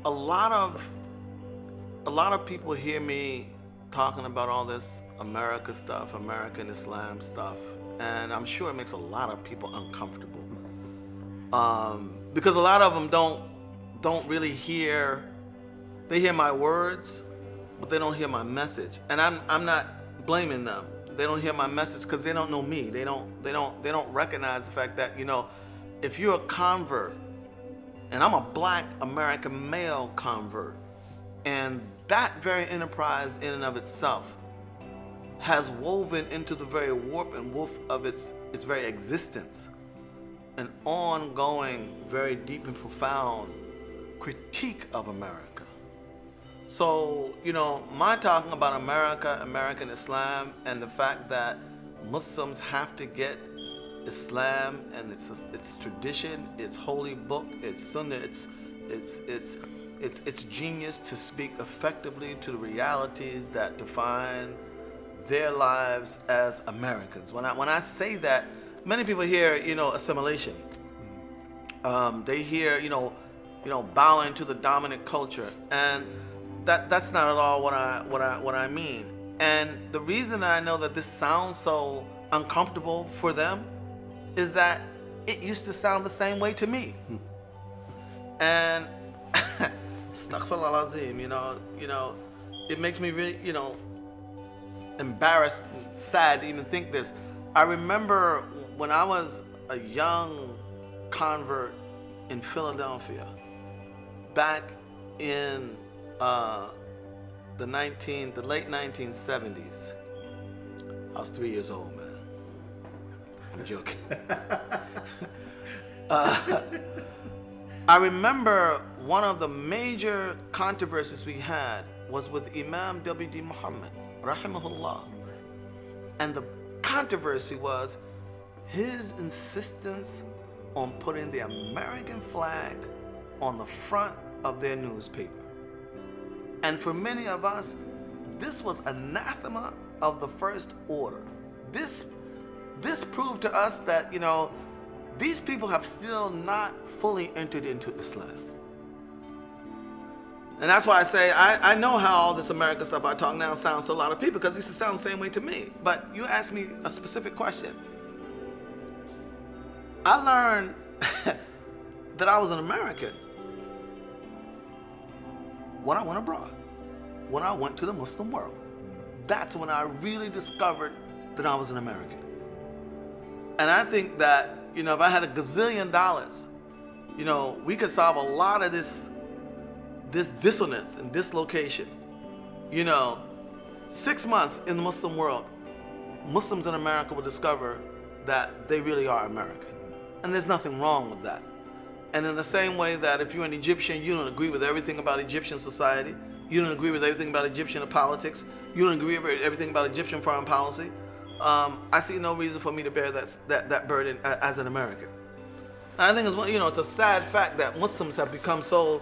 a lot of a lot of people hear me talking about all this America stuff, American Islam stuff, and I'm sure it makes a lot of people uncomfortable. Because a lot of them don't really hear. They hear my words, but they don't hear my message, and I'm not blaming them. They don't hear my message because they don't know me. They don't recognize the fact that if you're a convert, and I'm a black American male convert, and that very enterprise in and of itself has woven into the very warp and woof of its very existence an ongoing, very deep and profound critique of America. So, my talking about America, American Islam, and the fact that Muslims have to get Islam and its tradition, its holy book, its sunnah, its genius to speak effectively to the realities that define their lives as Americans. When I say that, many people hear assimilation. They hear bowing to the dominant culture, and that's not at all what I mean. And the reason I know that this sounds so uncomfortable for them is that it used to sound the same way to me. And astaghfirullah azim, it makes me really, embarrassed and sad to even think this. I remember when I was a young convert in Philadelphia, back in the late 1970s. I was 3 years old, man. I'm joking. I remember one of the major controversies we had was with Imam W.D. Muhammad, rahimahullah. And the controversy was his insistence on putting the American flag on the front of their newspaper. And for many of us, this was anathema of the first order. This proved to us that, these people have still not fully entered into Islam. And that's why I say I know how all this American stuff I talk now sounds to a lot of people, because it used to sound the same way to me. But you asked me a specific question. I learned that I was an American when I went abroad, when I went to the Muslim world. That's when I really discovered that I was an American. And I think that, if I had a gazillion dollars, we could solve a lot of this dissonance and dislocation. 6 months in the Muslim world, Muslims in America will discover that they really are American. And there's nothing wrong with that. And in the same way that if you're an Egyptian, you don't agree with everything about Egyptian society, you don't agree with everything about Egyptian politics, you don't agree with everything about Egyptian foreign policy, I see no reason for me to bear that burden as an American. And I think it's a sad fact that Muslims have become so,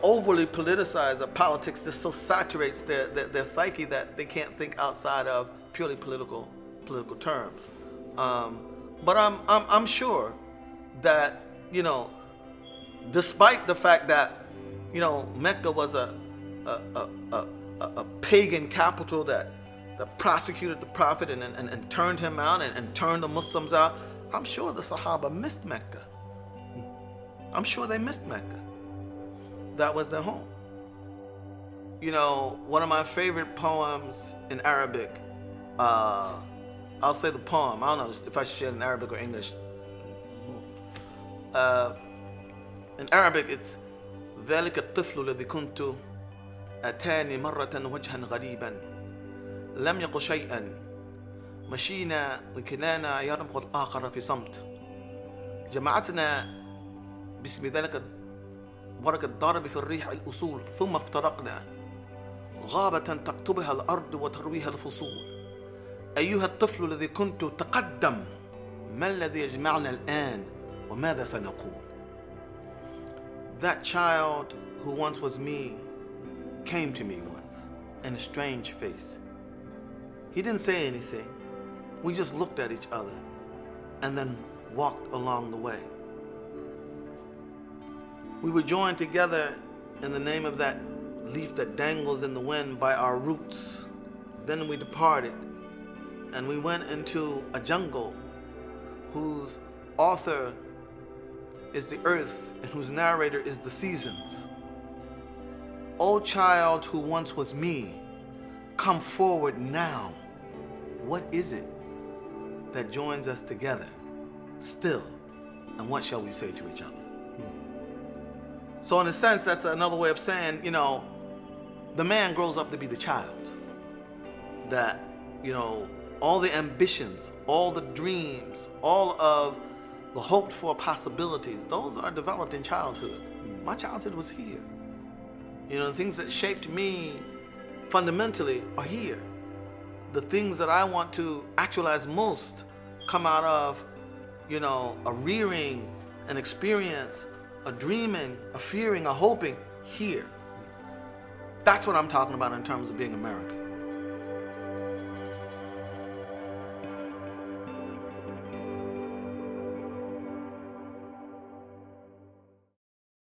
overly politicized, that politics just so saturates their psyche that they can't think outside of purely political terms. But I'm sure that, despite the fact that, Mecca was a pagan capital that prosecuted the Prophet and turned him out and turned the Muslims out, I'm sure the Sahaba missed Mecca. I'm sure they missed Mecca. That was their home. One of my favorite poems in Arabic, I'll say the poem. I don't know if I should share it in Arabic or English. In Arabic, it's ذلك الطفل الذي كنت أتاني مرة وجها غريبا لم يق شيئا مشينا وكلانا يرمق الآخر في صمت جمعتنا باسم ذلك ورق الضارب في الريح الأصول ثم افترقنا غابة تكتبها الأرض وترويها الفصول أيها الطفل الذي كنت تقدم ما الذي يجمعنا الآن وماذا سنقول. That child who once was me came to me once in a strange face. He didn't say anything. We just looked at each other and then walked along the way. We were joined together in the name of that leaf that dangles in the wind by our roots. Then we departed and we went into a jungle whose author is the earth and whose narrator is the seasons. O child who once was me, come forward now. What is it that joins us together still? And what shall we say to each other? So in a sense, that's another way of saying, the man grows up to be the child. That, all the ambitions, all the dreams, all of the hoped for possibilities, those are developed in childhood. My childhood was here. The things that shaped me fundamentally are here. The things that I want to actualize most come out of, a rearing, an experience, a dreaming, a fearing, a hoping here. That's what I'm talking about in terms of being American.